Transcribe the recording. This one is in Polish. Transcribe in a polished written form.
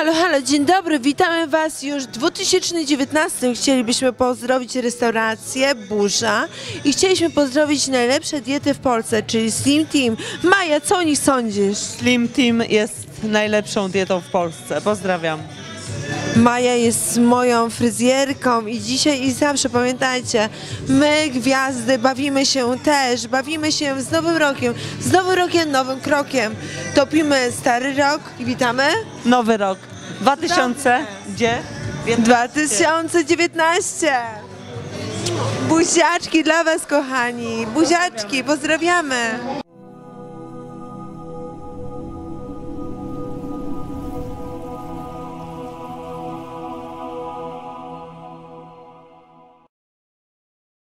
Halo, halo, dzień dobry, witamy Was już w 2019. Chcielibyśmy pozdrowić restaurację Burza i chcieliśmy pozdrowić najlepsze diety w Polsce, czyli Slim Team. Maja, co o nich sądzisz? Slim Team jest najlepszą dietą w Polsce. Pozdrawiam. Maja jest moją fryzjerką i dzisiaj i zawsze pamiętajcie, my gwiazdy bawimy się też, bawimy się z Nowym Rokiem, nowym krokiem. Topimy stary rok i witamy Nowy rok. 2019. Buziaczki dla Was, kochani, buziaczki, pozdrawiamy.